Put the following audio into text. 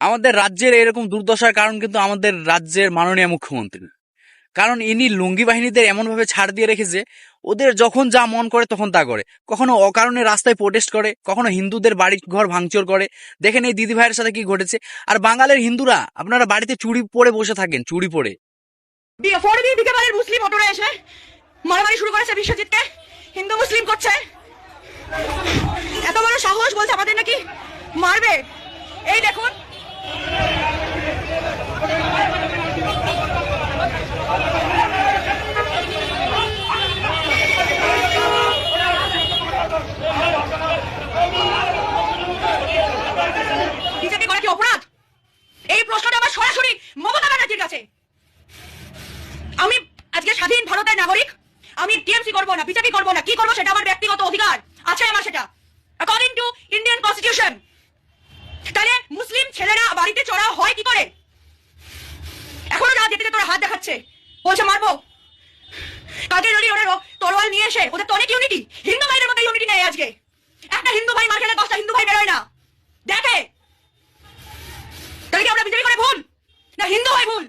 আমাদের রাজ্যের এরকম দুর্দশার কারণ কিন্তু আমাদের রাজ্যের মাননীয় মুখ্যমন্ত্রী। কারণ ইনি লুঙ্গি বাহিনীদের এমন ভাবে ছাড় দিয়ে রেখেছে, ওদের যখন যা মন করে তখন তা করে। কখনো অকারণে রাস্তায় প্রোটেস্ট করে, কখনো হিন্দুদের বাড়ি ঘর ভাঙচুর করে। দেখেন এই দিদি ভাইয়ের সাথে কি ঘটেছে। আর বাঙালির হিন্দুরা, আপনারা বাড়িতে চুড়ি পরে বসে থাকেন, চুড়ি পরে। মুসলিম অটোরা এসে মারামারি শুরু করেছে, বিশ্বজিৎকে হিন্দু মুসলিম করছে। এত বড় সাহস, বলছে আমাদের নাকি মারবে। এই দেখুন, বিজেপি করা কি অপরাধ? এই প্রশ্নটা আমার সরাসরি মমতা ব্যানার্জির কাছে। আমি আজকে স্বাধীন ভারতের নাগরিক, আমি টিএমসি করবো না, বিজেপি করবো না, কি করবো সেটা আমার ব্যক্তিগত অধিকার আছে, আমার সেটা অ্যাকর্ডিং টু ইন্ডিয়ান কনস্টিটিউশন। তাহলে মুসলিম ছেলেরা বাড়িতে চড়া হয় কি করে? এখনো যা যেতে তোরা হাত দেখাচ্ছে, বলছে মারবো। কালকে যদি ওরা তরোয়াল নিয়ে এসে, ওদের তো অনেক ইউনিটি, হিন্দু ভাইদের মধ্যে ইউনিটি নেই। আজকে একটা হিন্দু ভাই মার খেলে 10টা হিন্দু ভাই বেরোয় না, দেখে। তাহলে কি আমরা বিজেপি করে ভুল, না হিন্দু ভাই ভুল?